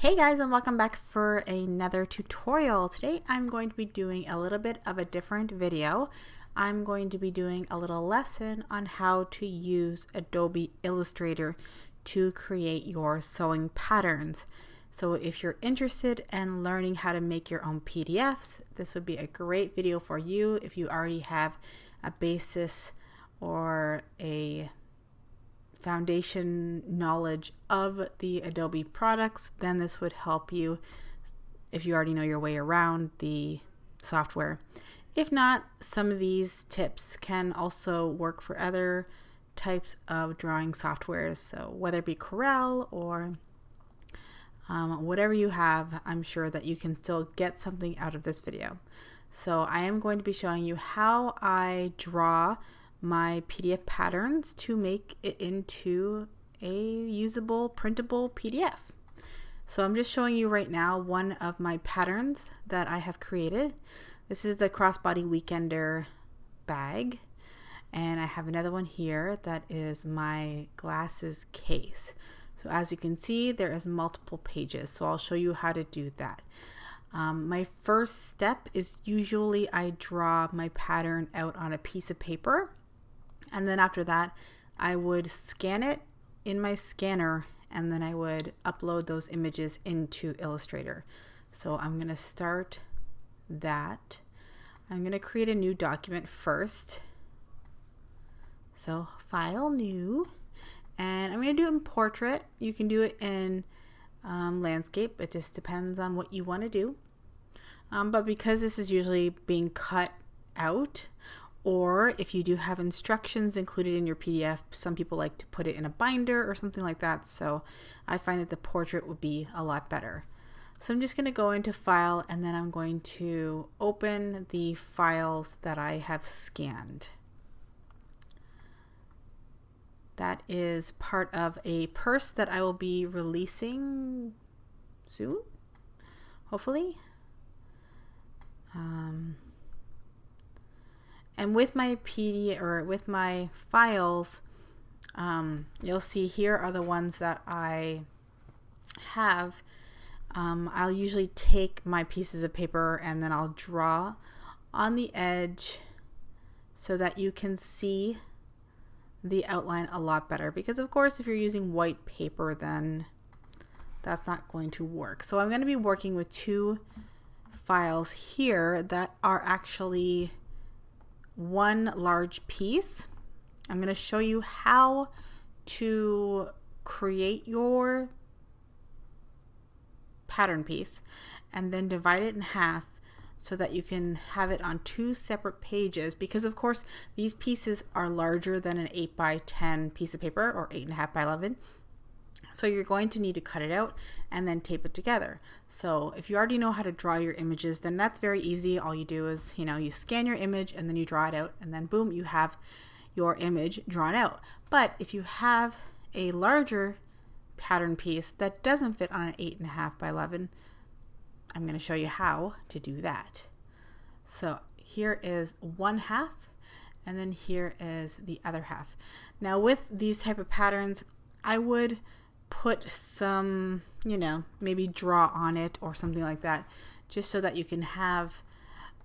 Hey guys, and welcome back for another tutorial. Today I'm going to be doing a little bit of a different video. I'm going to be doing a little lesson on how to use Adobe Illustrator to create your sewing patterns. So if you're interested in learning how to make your own PDFs, this would be a great video for you. If you already have a basis or a foundation knowledge of the Adobe products, then this would help you if you already know your way around the software. If not, some of these tips can also work for other types of drawing softwares. So whether it be Corel or whatever you have, I'm sure that you can still get something out of this video. So I am going to be showing you how I draw my PDF patterns to make it into a usable, printable PDF. So I'm just showing you right now one of my patterns that I have created. This is the Crossbody Weekender bag, and I have another one here that is my glasses case. So as you can see, there is multiple pages, so I'll show you how to do that. My first step is usually I draw my pattern out on a piece of paper, and then after that I would scan it in my scanner, and then I would upload those images into Illustrator. So I'm going to start that. I'm going to create a new document first. So File, New, and I'm going to do it in portrait. You can do it in landscape. It just depends on what you want to do. But because this is usually being cut out, or if you do have instructions included in your PDF, some people like to put it in a binder or something like that. So I find that the portrait would be a lot better. So I'm just going to go into File, and then I'm going to open the files that I have scanned. That is part of a purse that I will be releasing soon, hopefully. And with my PDF or with my files, you'll see here are the ones that I have. I'll usually take my pieces of paper and then I'll draw on the edge so that you can see the outline a lot better, because of course if you're using white paper, then that's not going to work. So I'm going to be working with two files here that are actually one large piece. I'm going to show you how to create your pattern piece and then divide it in half so that you can have it on two separate pages, because of course these pieces are larger than an 8 by 10 piece of paper or 8.5 by 11. So you're going to need to cut it out and then tape it together. So if you already know how to draw your images, then that's very easy. All you do is, you scan your image and then you draw it out, and then boom, you have your image drawn out. But if you have a larger pattern piece that doesn't fit on an 8.5 by 11, I'm going to show you how to do that. So here is one half, and then here is the other half. Now with these type of patterns, I would put some, maybe draw on it or something like that, just so that you can have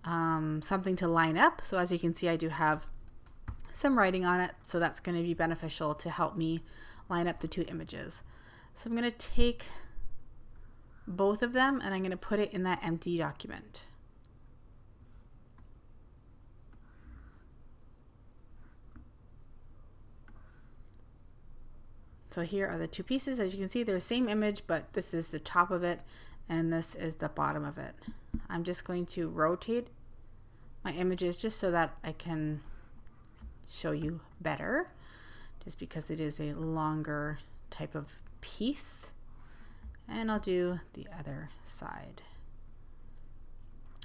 something to line up. So as you can see, I do have some writing on it, so that's going to be beneficial to help me line up the two images. So I'm going to take both of them and I'm going to put it in that empty document. So here are the two pieces. As you can see, they're the same image, but this is the top of it and this is the bottom of it. I'm just going to rotate my images just so that I can show you better, just because it is a longer type of piece. And I'll do the other side.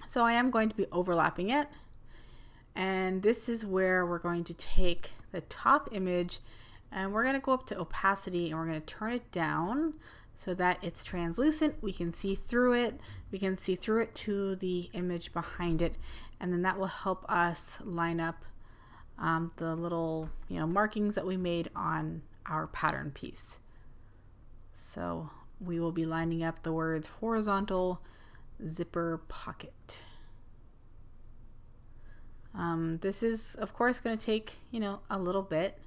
So I am going to be overlapping it, and this is where we're going to take the top image and we're going to go up to opacity and we're going to turn it down so that it's translucent. We can see through it. We can see through it to the image behind it, and then that will help us line up the little markings that we made on our pattern piece. So we will be lining up the words horizontal zipper pocket. This is of course going to take, you know, a little bit.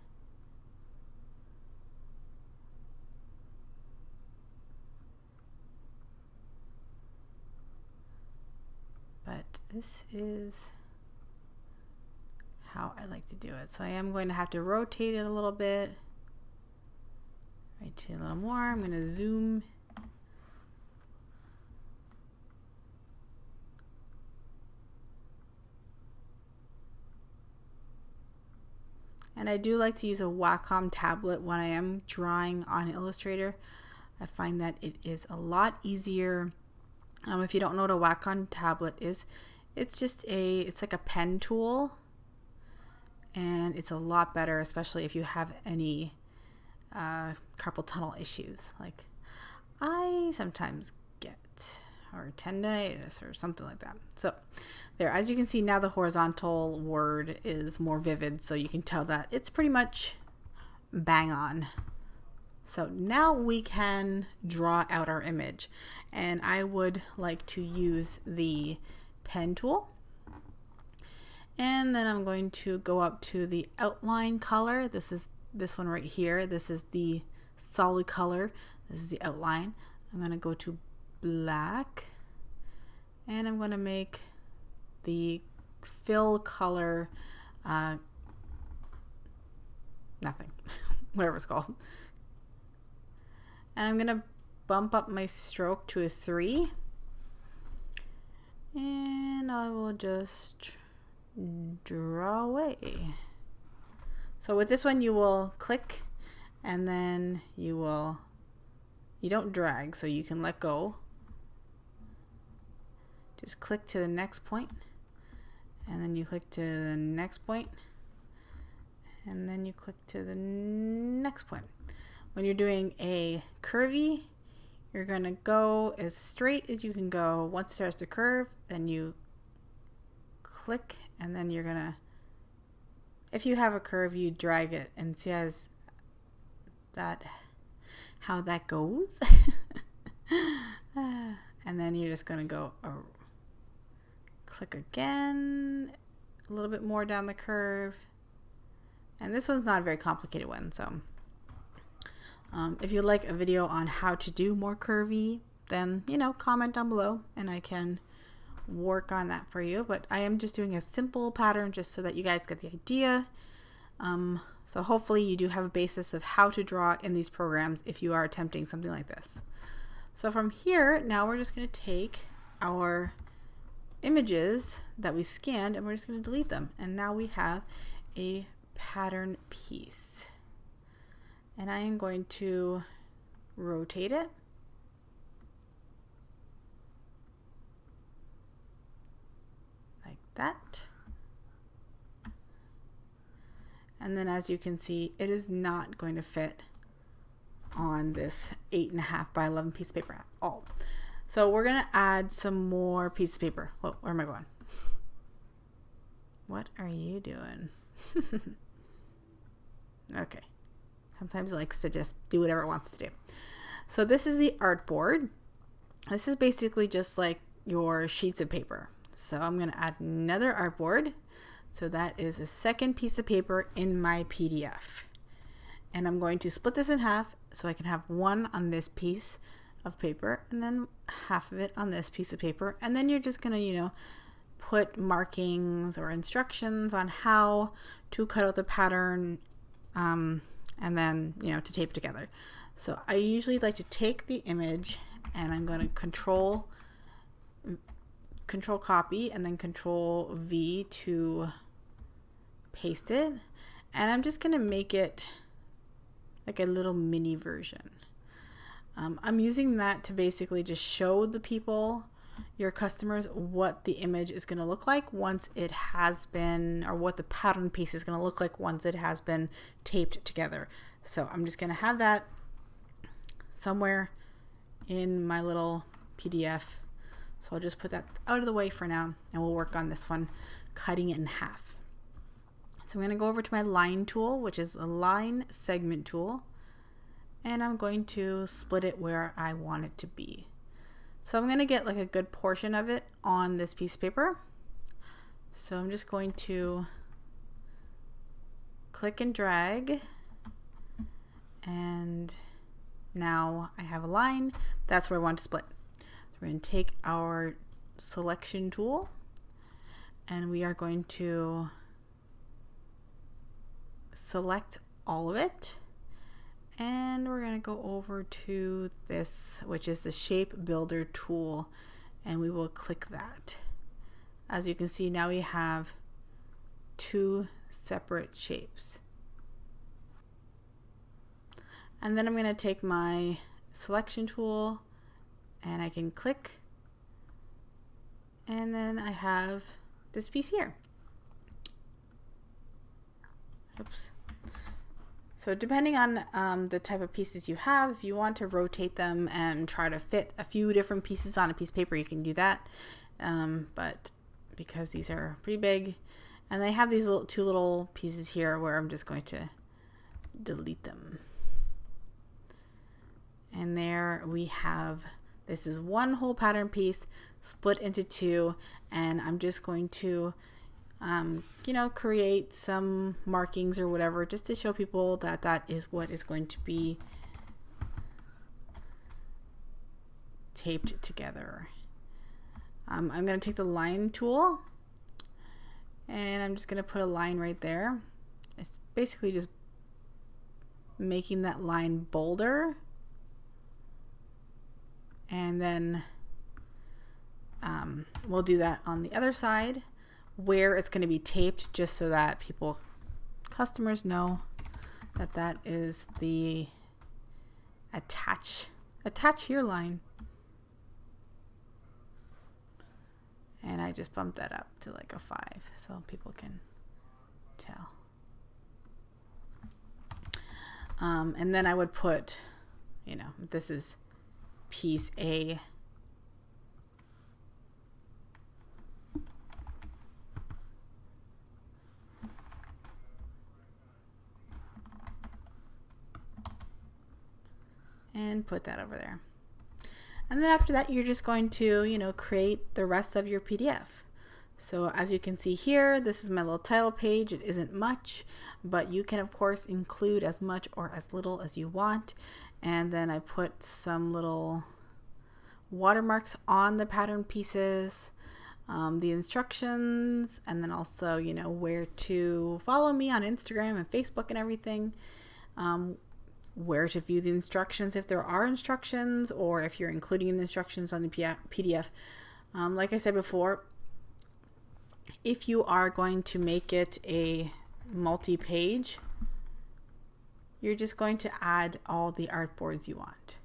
But this is how I like to do it. So I am going to have to rotate it a little bit. Rotate a little more. I'm going to zoom. And I do like to use a Wacom tablet when I am drawing on Illustrator. I find that it is a lot easier. If you don't know what a Wacom tablet is, it's just it's like a pen tool, and it's a lot better, especially if you have any carpal tunnel issues like I sometimes get, or tendinitis or something like that. So there, as you can see now, the horizontal word is more vivid, so you can tell that it's pretty much bang on. So now we can draw out our image, and I would like to use the pen tool, and then I'm going to go up to the outline color. This is this one right here. This is the solid color. This is the outline. I'm going to go to black, and I'm going to make the fill color nothing whatever it's called, and I'm going to bump up my stroke to a 3, and I will just draw away. So with this one, you will click, and then you don't drag, so you can let go. Just click to the next point, and then you click to the next point, and then you click to the next point. When you're doing a curvy, you're going to go as straight as you can go. Once it starts to curve, then you click, and then you're going to, if you have a curve, you drag it and see as that how that goes. And then you're just going to go click again, a little bit more down the curve. And this one's not a very complicated one, so if you'd like a video on how to do more curvy, then, you know, comment down below and I can work on that for you. But I am just doing a simple pattern just so that you guys get the idea. So hopefully you do have a basis of how to draw in these programs if you are attempting something like this. So from here, now we're just going to take our images that we scanned and we're just going to delete them. And now we have a pattern piece. And I am going to rotate it. Like that. And then as you can see, it is not going to fit on this 8.5 by 11 piece of paper at all. So we're going to add some more pieces of paper. Whoa, where am I going? What are you doing? Okay. Sometimes it likes to just do whatever it wants to do. So this is the artboard. This is basically just like your sheets of paper. So I'm going to add another artboard. So that is a second piece of paper in my PDF. And I'm going to split this in half so I can have one on this piece of paper and then half of it on this piece of paper. And then you're just going to, you know, put markings or instructions on how to cut out the pattern and then, you know, to tape together. So I usually like to take the image and I'm going to control copy and then control V to paste it. And I'm just going to make it like a little mini version. I'm using that to basically just show the people, your customers, what the image is going to look like once it has been, or what the pattern piece is going to look like once it has been taped together. So I'm just going to have that somewhere in my little PDF. So I'll just put that out of the way for now and we'll work on this one, cutting it in half. So I'm going to go over to my line tool, which is a line segment tool. and I'm going to split it where I want it to be. So I'm going to get like a good portion of it on this piece of paper. So I'm just going to click and drag, and now I have a line. That's where I want to split. So we're going to take our selection tool and we are going to select all of it, and we're going to go over to this, which is the shape builder tool, and we will click that. As you can see, now we have two separate shapes. And then I'm going to take my selection tool and I can click, and then I have this piece here. Oops. So depending on the type of pieces you have, if you want to rotate them and try to fit a few different pieces on a piece of paper, you can do that. But because these are pretty big, and they have these two little pieces here where I'm just going to delete them. And there we have, this is one whole pattern piece split into two, and I'm just going to create some markings or whatever, just to show people that that is what is going to be taped together. I'm going to take the line tool and I'm just going to put a line right there. It's basically just making that line bolder, and then we'll do that on the other side where it's going to be taped, just so that customers know that that is the attach here line. And I just bumped that up to like a 5 so people can tell. And then I would put, this is piece A. And put that over there. And then after that, you're just going to, create the rest of your PDF. So as you can see here, this is my little title page. It isn't much, but you can of course include as much or as little as you want. And then I put some little watermarks on the pattern pieces, the instructions, and then also, where to follow me on Instagram and Facebook and everything. Where to view the instructions if there are instructions, or if you're including the instructions on the PDF. Like I said before, if you are going to make it a multi-page, you're just going to add all the artboards you want.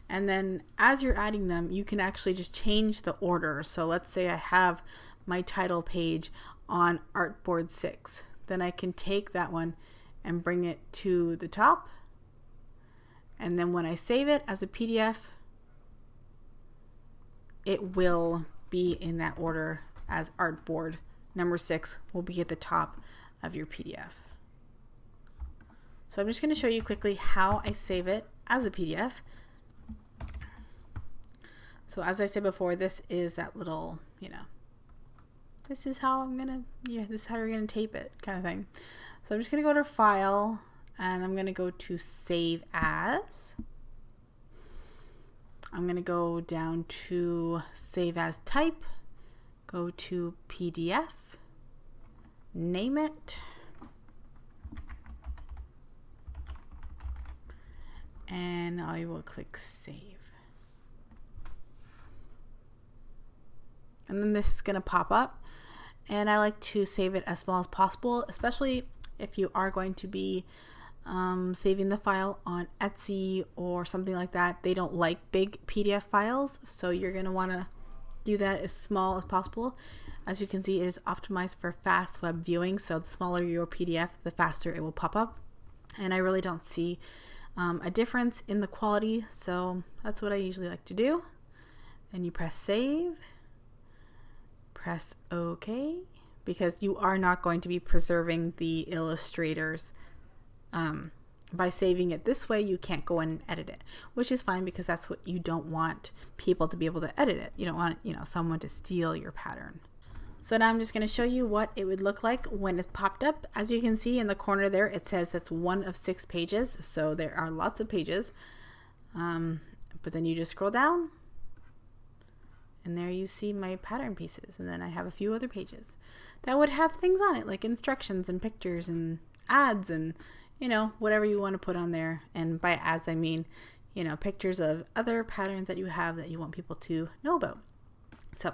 And then as you're adding them, you can actually just change the order. So let's say I have my title page on artboard 6. Then I can take that one and bring it to the top. And then when I save it as a PDF, it will be in that order as artboard number 6 will be at the top of your PDF. So I'm just going to show you quickly how I save it as a PDF. So as I said before, this is that little, this is how this is how you're going to tape it kind of thing. So I'm just going to go to File, and I'm going to go to Save As. I'm going to go down to Save As Type, go to PDF, name it, and I will click Save. And then this is going to pop up, and I like to save it as small as possible, especially if you are going to be saving the file on Etsy or something like that. They don't like big PDF files, so you're going to want to do that as small as possible. As you can see, it is optimized for fast web viewing, so the smaller your PDF, the faster it will pop up. And I really don't see a difference in the quality, so that's what I usually like to do. Then you press Save, press OK, because you are not going to be preserving the Illustrator's by saving it this way, you can't go in and edit it, which is fine because that's what you don't want people to be able to edit it. You don't want, someone to steal your pattern. So now I'm just going to show you what it would look like when it's popped up. As you can see in the corner there, it says it's 1 of 6 pages. So there are lots of pages. But then you just scroll down and there you see my pattern pieces. And then I have a few other pages that would have things on it, like instructions and pictures and ads and, whatever you want to put on there. And by ads, I mean, pictures of other patterns that you have that you want people to know about. So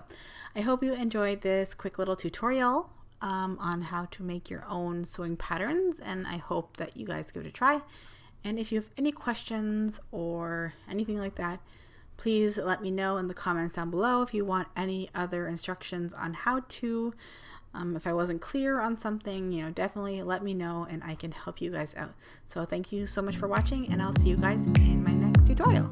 I hope you enjoyed this quick little tutorial on how to make your own sewing patterns, and I hope that you guys give it a try. And if you have any questions or anything like that, please let me know in the comments down below. If you want any other instructions on how to, if I wasn't clear on something, definitely let me know and I can help you guys out. So thank you so much for watching, and I'll see you guys in my next tutorial.